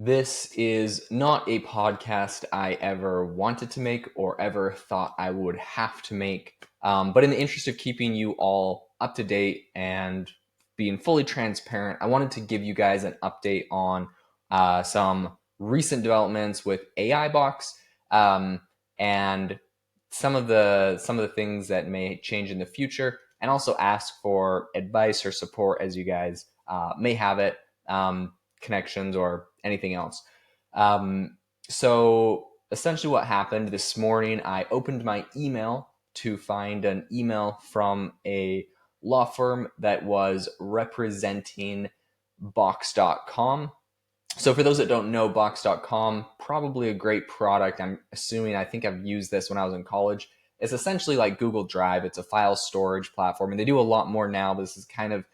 This is not a podcast I ever wanted to make or ever thought I would have to make. But in the interest of keeping you all up to date and being fully transparent, I wanted to give you guys an update on some recent developments with AI Box and some of the things that may change in the future, and also ask for advice or support as you guys may have it. Connections or anything else. So essentially, what happened this morning, I opened my email to find an email from a law firm that was representing Box.com. So for those that don't know, Box.com, probably a great product. I'm assuming, I think I've used this when I was in college. It's essentially like Google Drive. It's a file storage platform, and they do a lot more now. But this is kind of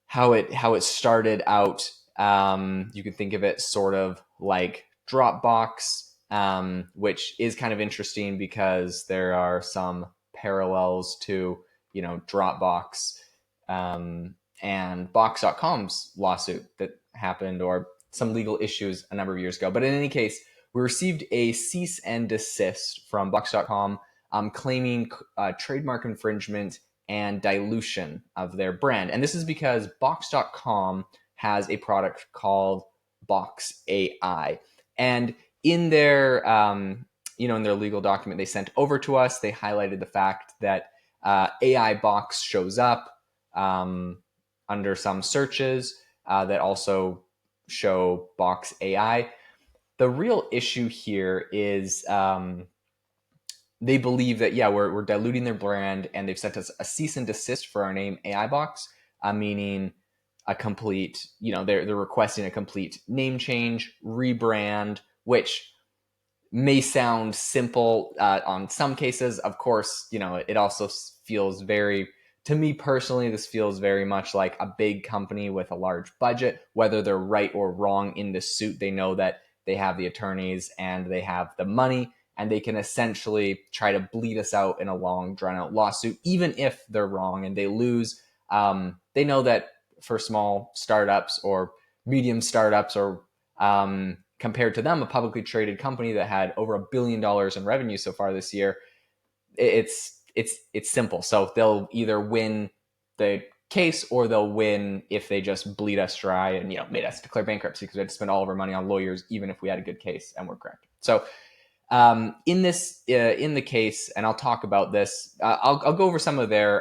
how it started out. You can think of it sort of like Dropbox, which is kind of interesting because there are some parallels to Dropbox and Box.com's lawsuit that happened, or some legal issues a number of years ago. But in any case, we received a cease and desist from Box.com, claiming trademark infringement and dilution of their brand. And this is because Box.com has a product called Box AI. And in their in their legal document they sent over to us, they highlighted the fact that AI Box shows up under some searches that also show Box AI. The real issue here is they believe that, yeah, we're diluting their brand, and they've sent us a cease and desist for our name AI Box, meaning a complete, they're requesting a complete name change, rebrand, which may sound simple on some cases. Of course, it also feels very, to me personally, this feels very much like a big company with a large budget. Whether they're right or wrong in this suit, they know that they have the attorneys and they have the money, and they can essentially try to bleed us out in a long, drawn-out lawsuit. Even if they're wrong and they lose, they know that for small startups or medium startups, or compared to them, a publicly traded company that had over $1 billion in revenue so far this year, it's simple. So they'll either win the case, or they'll win if they just bleed us dry and made us declare bankruptcy because we had to spend all of our money on lawyers, even if we had a good case and we're correct. So in the case, and I'll talk about this, I'll go over some of their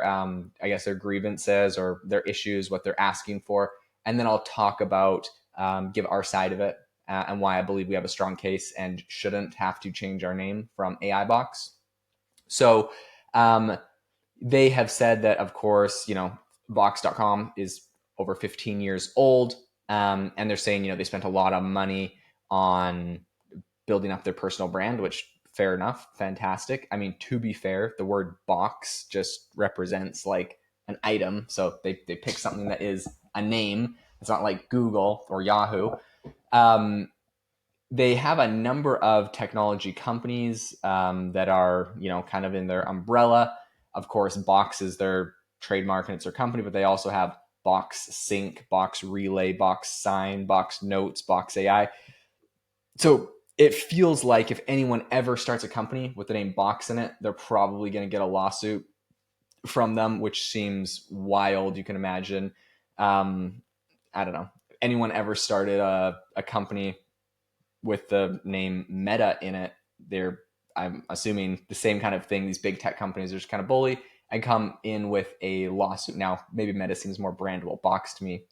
their grievances or their issues, what they're asking for, and then I'll talk about give our side of it, and why I believe we have a strong case and shouldn't have to change our name from AI Box. So they have said that, of course, Box.com is over 15 years old, and they're saying they spent a lot of money on building up their personal brand, which, fair enough, fantastic. I mean, to be fair, the word box just represents like an item. So they pick something that is a name. It's not like Google or Yahoo. They have a number of technology companies that are, kind of in their umbrella. Of course, Box is their trademark and it's their company, but they also have Box Sync, Box Relay, Box Sign, Box Notes, Box AI. So it feels like if anyone ever starts a company with the name Box in it, they're probably going to get a lawsuit from them, which seems wild. You can imagine. I don't know. Anyone ever started a company with the name Meta in it, I'm assuming the same kind of thing. These big tech companies are just kind of bully and come in with a lawsuit. Now, maybe Meta seems more brandable. Box, to me,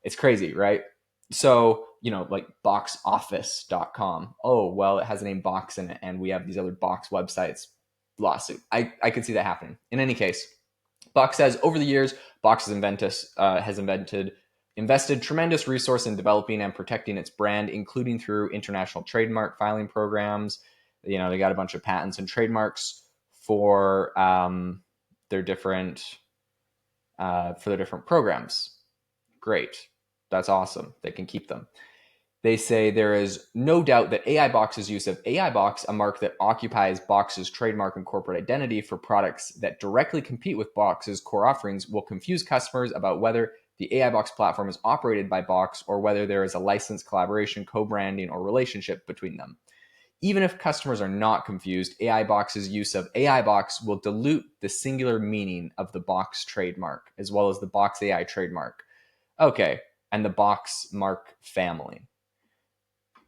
it's crazy, right? So, like boxoffice.com. Oh, well, it has the name Box in it, and we have these other Box websites. Lawsuit. I could see that happening. In any case, Box says, over the years, Box has invested tremendous resource in developing and protecting its brand, including through international trademark filing programs. They got a bunch of patents and trademarks for their different programs. Great. That's awesome. They can keep them. They say there is no doubt that AI Box's use of AI Box, a mark that occupies Box's trademark and corporate identity for products that directly compete with Box's core offerings, will confuse customers about whether the AI Box platform is operated by Box or whether there is a licensed collaboration, co-branding, or relationship between them. Even if customers are not confused, AI Box's use of AI Box will dilute the singular meaning of the Box trademark, as well as the Box AI trademark. Okay, and the Box mark family.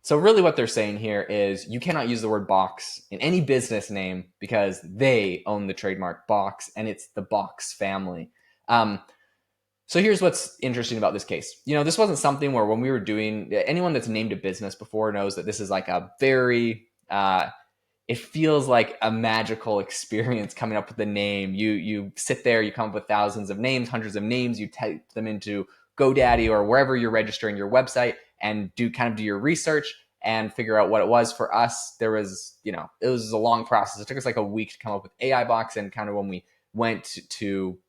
So really what they're saying here is you cannot use the word Box in any business name because they own the trademark Box and it's the Box family. So here's what's interesting about this case. This wasn't something where when we were doing, anyone that's named a business before knows that this is like a very, it feels like a magical experience coming up with the name. You sit there, you come up with thousands of names, hundreds of names, you type them into GoDaddy or wherever you're registering your website and do your research and figure out what it was. For us, there was, it was a long process. It took us like a week to come up with AI Box, and kind of when we went to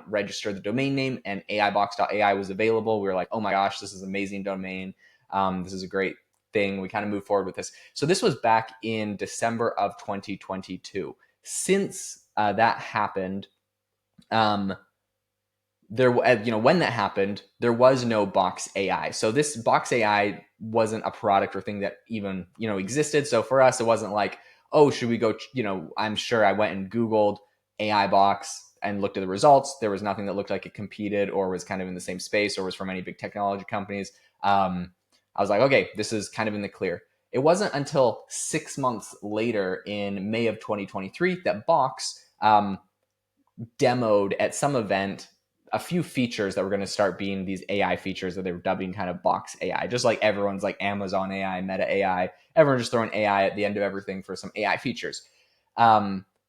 register the domain name and aibox.ai was available, we were like, oh my gosh, this is an amazing domain. This is a great thing. We kind of moved forward with this. So this was back in December of 2022. Since that happened, when that happened, there was no Box AI. So this Box AI wasn't a product or thing that even, existed. So for us, it wasn't like, oh, should we go, I'm sure I went and Googled AI Box and looked at the results. There was nothing that looked like it competed or was kind of in the same space or was from any big technology companies. I was like, okay, this is kind of in the clear. It wasn't until 6 months later in May of 2023 that Box demoed at some event a few features that were going to start being these AI features that they were dubbing kind of Box AI. Just like everyone's like Amazon AI, Meta AI, everyone's just throwing AI at the end of everything for some AI features.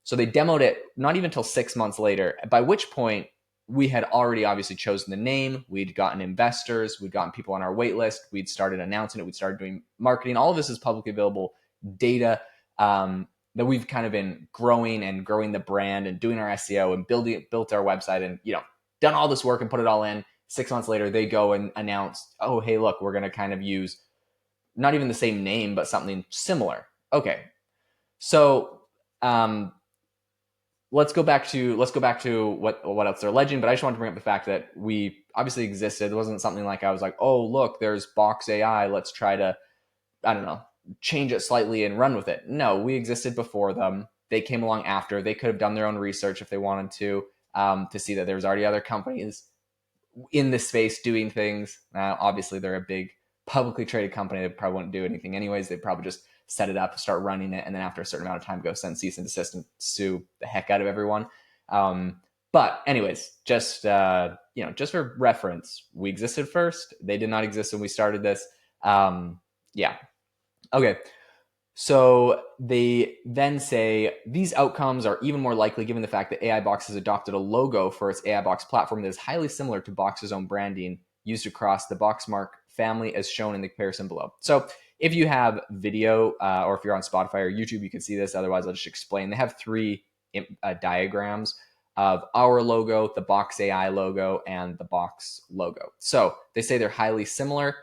So they demoed it not even until 6 months later, by which point we had already obviously chosen the name. We'd gotten investors. We'd gotten people on our wait list. We'd started announcing it. We'd started doing marketing. All of this is publicly available data that we've kind of been growing the brand and doing our SEO and built our website and, done all this work and put it all in. 6 months later, they go and announce, oh, hey, look, we're going to kind of use not even the same name, but something similar. Okay. So, let's go back to what else they're alleging. But I just want to bring up the fact that we obviously existed. It wasn't something like I was like, oh, look, there's Box AI. Let's try to, I don't know, change it slightly and run with it. No, we existed before them. They came along after. They could have done their own research if they wanted to see that there was already other companies in this space doing things. Obviously, they're a big publicly traded company. They probably wouldn't do anything anyways. They'd probably just set it up, start running it, and then after a certain amount of time, go send cease and desist and sue the heck out of everyone. But anyways, just for reference, we existed first. They did not exist when we started this. Yeah. Okay. So they then say these outcomes are even more likely given the fact that AI Box has adopted a logo for its AI Box platform that is highly similar to Box's own branding used across the Boxmark family as shown in the comparison below. So if you have video or if you're on Spotify or YouTube, you can see this. Otherwise, I'll just explain. They have three diagrams of our logo, the Box AI logo, and the Box logo. So they say they're highly similar.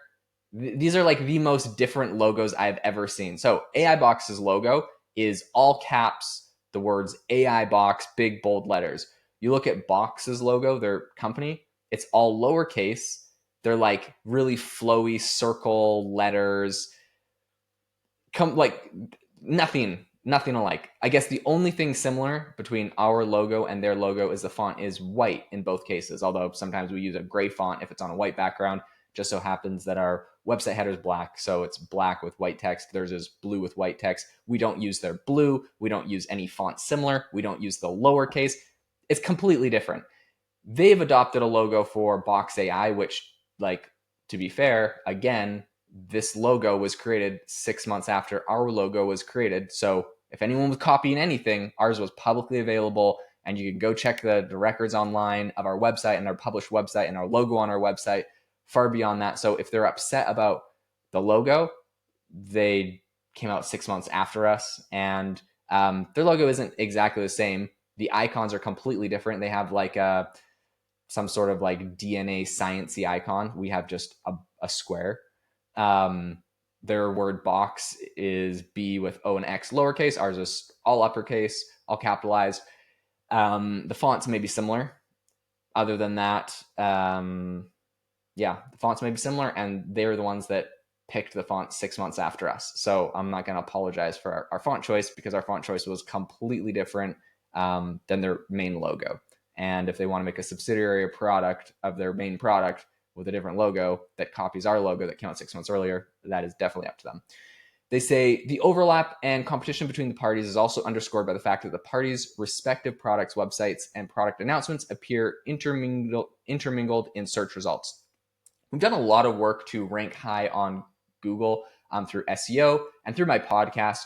These are like the most different logos I've ever seen. So AI Box's logo is all caps, the words AI Box, big bold letters. You look at Box's logo, their company, it's all lowercase. They're like really flowy circle letters. Like nothing alike. I guess the only thing similar between our logo and their logo is the font is white in both cases, although sometimes we use a gray font if it's on a white background. Just so happens that our website header is black, so it's black with white text. Theirs is blue with white text. We don't use their blue. We don't use any font similar. We don't use the lowercase. It's completely different. They've adopted a logo for Box AI, which, like, to be fair, again, this logo was created 6 months after our logo was created. So if anyone was copying anything, ours was publicly available, and you can go check the records online of our website and our published website and our logo on our website. Far beyond that. So if they're upset about the logo, they came out 6 months after us, and their logo isn't exactly the same. The icons are completely different. They have like some sort of like DNA sciencey icon. We have just a square. Their word box is B with O and X lowercase. Ours is all uppercase, all capitalized. The fonts may be similar. Other than that, yeah, the fonts may be similar, and they're the ones that picked the font 6 months after us. So I'm not going to apologize for our font choice, because our font choice was completely different than their main logo. And if they want to make a subsidiary product of their main product with a different logo that copies our logo that came out 6 months earlier, that is definitely up to them. They say the overlap and competition between the parties is also underscored by the fact that the parties' respective products, websites, and product announcements appear intermingled in search results. We've done a lot of work to rank high on Google through SEO and through my podcast.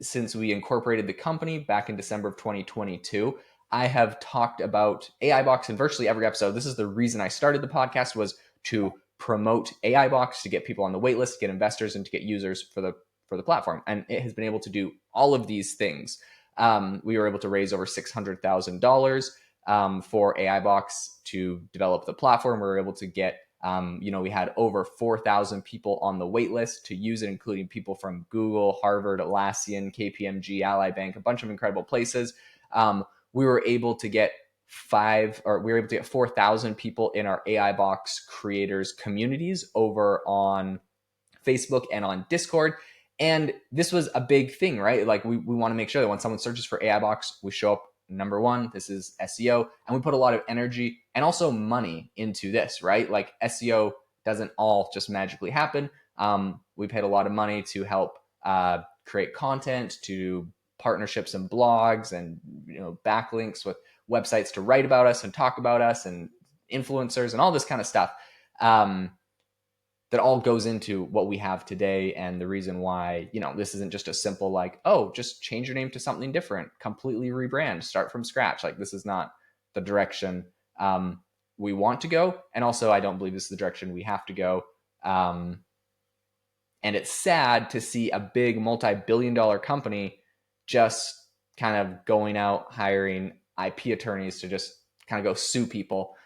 Since we incorporated the company back in December of 2022, I have talked about AI Box in virtually every episode. This is the reason I started the podcast, was to promote AI Box, to get people on the wait list, to get investors, and to get users for the platform. And it has been able to do all of these things. We were able to raise over $600,000 for AI Box to develop the platform. We were able to get, we had over 4,000 people on the wait list to use it, including people from Google, Harvard, Atlassian, KPMG, Ally Bank, a bunch of incredible places. We were able to get 4,000 people in our AI Box creators communities over on Facebook and on Discord. And this was a big thing, right? Like we want to make sure that when someone searches for AI Box, we show up number one. This is SEO. And we put a lot of energy and also money into this, right? Like SEO doesn't all just magically happen. We paid a lot of money to help create content, to do partnerships and blogs, and backlinks with websites to write about us and talk about us, and influencers and all this kind of stuff. That all goes into what we have today, and the reason why, this isn't just a simple like, oh, just change your name to something different, completely rebrand, start from scratch. Like, this is not the direction we want to go. And also, I don't believe this is the direction we have to go. And it's sad to see a big multi-billion-dollar company just kind of going out hiring IP attorneys to just kind of go sue people.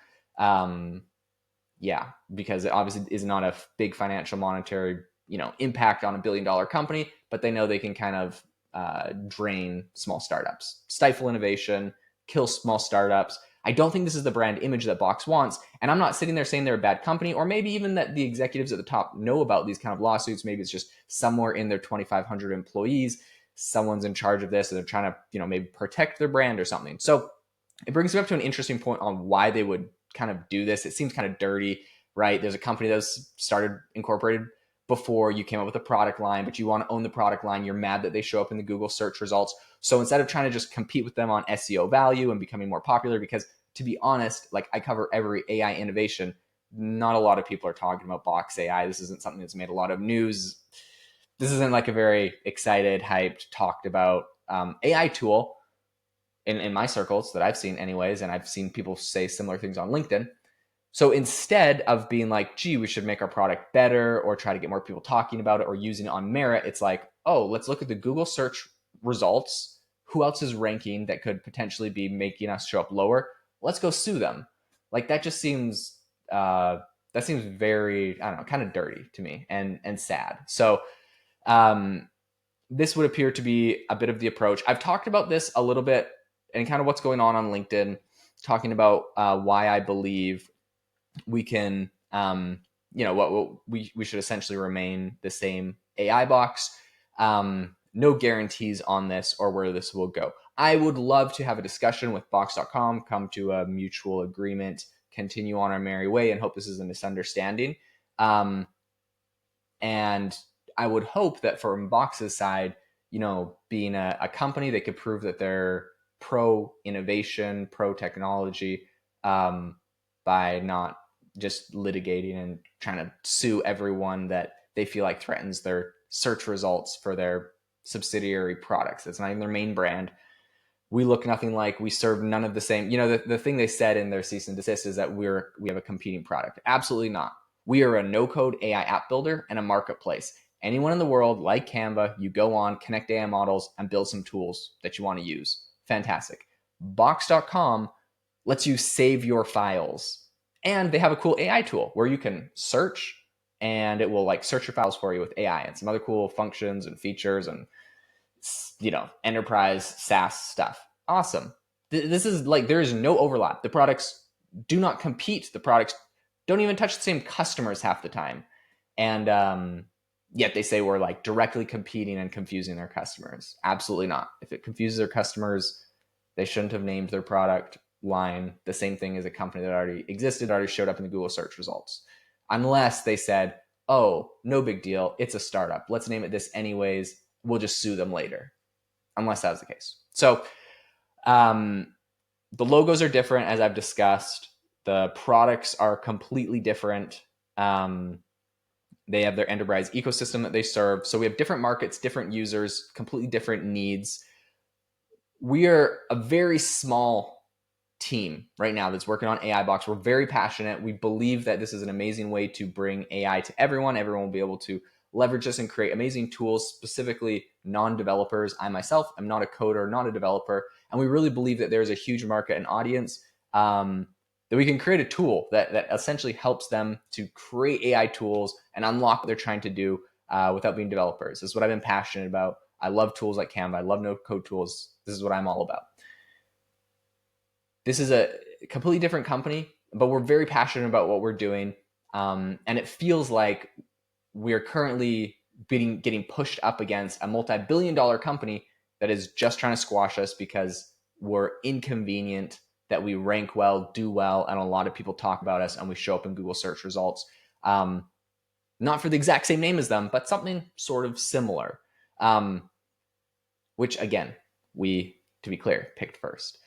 Yeah, because it obviously is not a big financial monetary, impact on $1 billion company, but they know they can kind of drain small startups, stifle innovation, kill small startups. I don't think this is the brand image that Box wants. And I'm not sitting there saying they're a bad company, or maybe even that the executives at the top know about these kind of lawsuits. Maybe it's just somewhere in their 2,500 employees, someone's in charge of this and they're trying to, maybe protect their brand or something. So it brings me up to an interesting point on why they would kind of do this. It seems kind of dirty, right? There's a company that was started, incorporated before you came up with a product line, but you want to own the product line. You're mad that they show up in the Google search results. So instead of trying to just compete with them on SEO value and becoming more popular, because to be honest, like, I cover every AI innovation, not a lot of people are talking about Box AI. This isn't something that's made a lot of news. This isn't like a very excited, hyped, talked about AI tool in my circles that I've seen anyways. And I've seen people say similar things on LinkedIn. So instead of being like, gee, we should make our product better, or try to get more people talking about it, or using it on merit, it's like, oh, let's look at the Google search results. Who else is ranking that could potentially be making us show up lower? Let's go sue them. Like, that just seems very, I don't know, kind of dirty to me, and sad. So this would appear to be a bit of the approach. I've talked about this a little bit and kind of what's going on LinkedIn, talking about why I believe we can, what we should essentially remain the same AI Box. No guarantees on this or where this will go. I would love to have a discussion with Box.com, come to a mutual agreement, continue on our merry way, and hope this is a misunderstanding. And I would hope that from Box's side, being a company that could prove that they're pro innovation, pro technology, by not just litigating and trying to sue everyone that they feel like threatens their search results for their subsidiary products. It's not even their main brand. We look nothing like, we serve none of the same. The thing they said in their cease and desist is that we have a competing product. Absolutely not. We are a no-code AI app builder and a marketplace. Anyone in the world, like Canva, you go on, connect AI models, and build some tools that you want to use. Fantastic. Box.com lets you save your files. And they have a cool AI tool where you can search, and it will like search your files for you with AI and some other cool functions and features and, enterprise SaaS stuff. Awesome. This is like, there is no overlap. The products do not compete. The products don't even touch the same customers half the time. And yet they say we're like directly competing and confusing their customers. Absolutely not. If it confuses their customers, they shouldn't have named their product line the same thing as a company that already existed, already showed up in the Google search results. Unless they said, oh, no big deal, it's a startup, let's name it this anyways, we'll just sue them later. Unless that was the case. So the logos are different, as I've discussed. The products are completely different. They have their enterprise ecosystem that they serve. So we have different markets, different users, completely different needs. We are a very small team right now that's working on AI Box. We're very passionate. We believe that this is an amazing way to bring AI to everyone. Everyone will be able to leverage this and create amazing tools, specifically non-developers. I myself am not a coder, not a developer. And we really believe that there's a huge market and audience that we can create a tool that essentially helps them to create AI tools and unlock what they're trying to do without being developers. This is what I've been passionate about. I love tools like Canva. I love no-code tools. This is what I'm all about. This is a completely different company, but we're very passionate about what we're doing. And it feels like we're currently getting pushed up against a multi-billion-dollar company that is just trying to squash us because we're inconvenient, that we rank well, do well, and a lot of people talk about us, and we show up in Google search results. Not for the exact same name as them, but something sort of similar. Which, again, we, to be clear, picked first.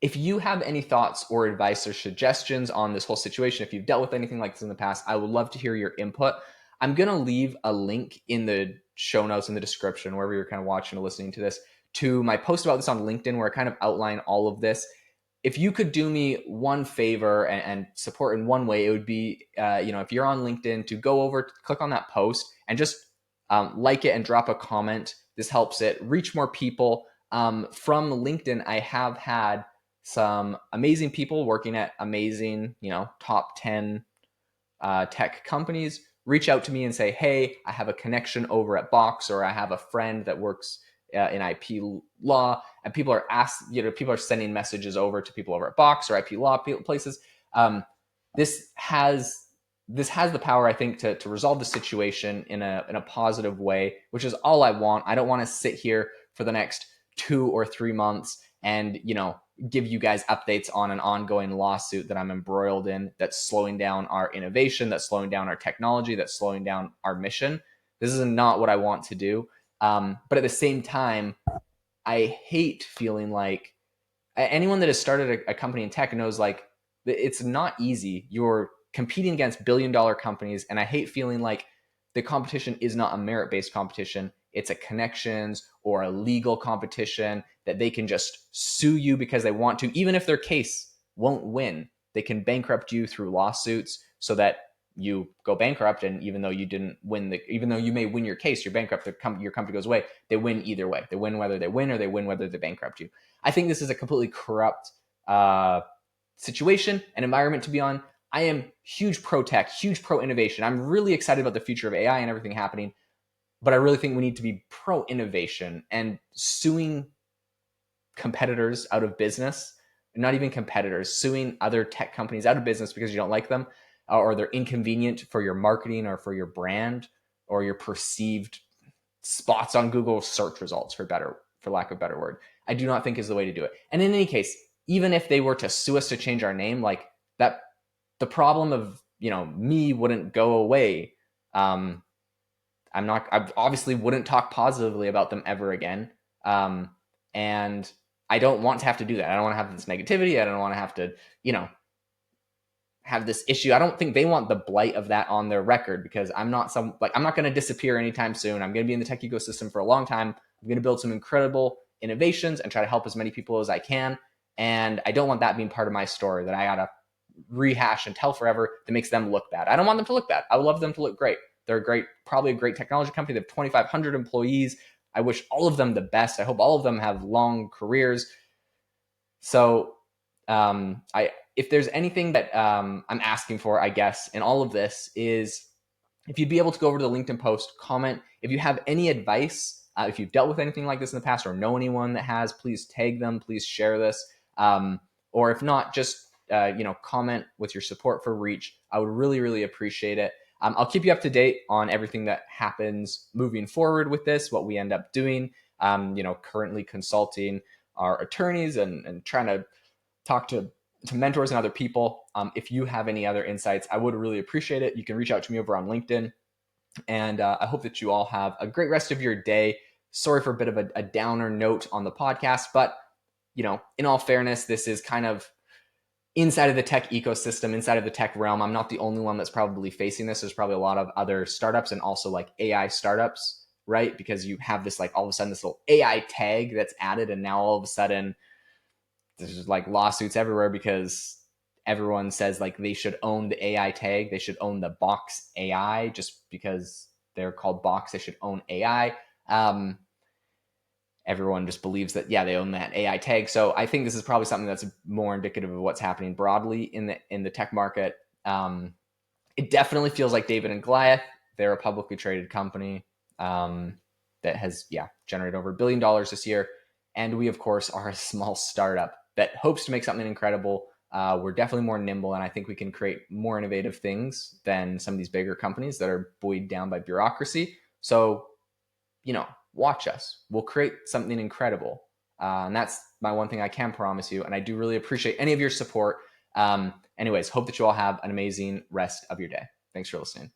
If you have any thoughts or advice or suggestions on this whole situation, if you've dealt with anything like this in the past, I would love to hear your input. I'm going to leave a link in the show notes, in the description, wherever you're kind of watching or listening to this, to my post about this on LinkedIn, where I kind of outline all of this. If you could do me one favor and support in one way, it would be, if you're on LinkedIn, to go over, click on that post and just like it and drop a comment. This helps it reach more people. From LinkedIn, I have had some amazing people working at amazing, top 10 tech companies reach out to me and say, hey, I have a connection over at Box, or I have a friend that works in IP law. And people are people are sending messages over to people over at Box or IP law places. This has the power, I think, to resolve the situation in a positive way, which is all I want. I don't want to sit here for the next 2 or 3 months and, give you guys updates on an ongoing lawsuit that I'm embroiled in, that's slowing down our innovation, that's slowing down our technology, that's slowing down our mission. This is not what I want to do. But at the same time, I hate feeling like, anyone that has started a company in tech knows, like, it's not easy. You're competing against billion-dollar companies, and I hate feeling like the competition is not a merit-based competition. It's a connections or a legal competition that they can just sue you because they want to, even if their case won't win. They can bankrupt you through lawsuits so that you go bankrupt, and even though you didn't win even though you may win your case, you're bankrupt, your company goes away. They win either way. They win whether they win, or they win whether they bankrupt you. I think this is a completely corrupt situation and environment to be on. I am huge pro tech, huge pro innovation. I'm really excited about the future of AI and everything happening, but I really think we need to be pro innovation, and suing competitors out of business, not even competitors, suing other tech companies out of business because you don't like them, or they're inconvenient for your marketing or for your brand or your perceived spots on Google search results, for lack of a better word, I do not think is the way to do it. And in any case, even if they were to sue us to change our name, like that, the problem of, me wouldn't go away. I obviously wouldn't talk positively about them ever again. And I don't want to have to do that. I don't want to have this negativity. I don't want to have to, have this issue. I don't think they want the blight of that on their record, because I'm not going to disappear anytime soon. I'm going to be in the tech ecosystem for a long time. I'm going to build some incredible innovations and try to help as many people as I can. And I don't want that being part of my story that I got to rehash and tell forever that makes them look bad. I don't want them to look bad. I would love them to look great. They're probably a great technology company. They have 2,500 employees. I wish all of them the best. I hope all of them have long careers. So if there's anything that I'm asking for, I guess, in all of this, is if you'd be able to go over to the LinkedIn post, comment. If you have any advice If you've dealt with anything like this in the past or know anyone that has, please tag them, please share this. Or if not, just comment with your support for Reach. I would really, really appreciate it. I'll keep you up to date on everything that happens moving forward with this, what we end up doing. Currently consulting our attorneys and trying to talk to mentors and other people. If you have any other insights, I would really appreciate it. You can reach out to me over on LinkedIn. And I hope that you all have a great rest of your day. Sorry for a bit of a downer note on the podcast, but in all fairness, this is kind of inside of the tech ecosystem, inside of the tech realm. I'm not the only one that's probably facing this. There's probably a lot of other startups and also like AI startups, right? Because you have this like all of a sudden this little AI tag that's added, and now all of a sudden there's like lawsuits everywhere because everyone says like they should own the AI tag. They should own the Box AI just because they're called Box. They should own AI. Everyone just believes that, yeah, they own that AI tag. So I think this is probably something that's more indicative of what's happening broadly in the tech market. It definitely feels like David and Goliath. They're a publicly traded company that has, generated over $1 billion this year. And we, of course, are a small startup that hopes to make something incredible. We're definitely more nimble, and I think we can create more innovative things than some of these bigger companies that are buoyed down by bureaucracy. So, watch us. We'll create something incredible. And that's my one thing I can promise you. And I do really appreciate any of your support. Anyways, hope that you all have an amazing rest of your day. Thanks for listening.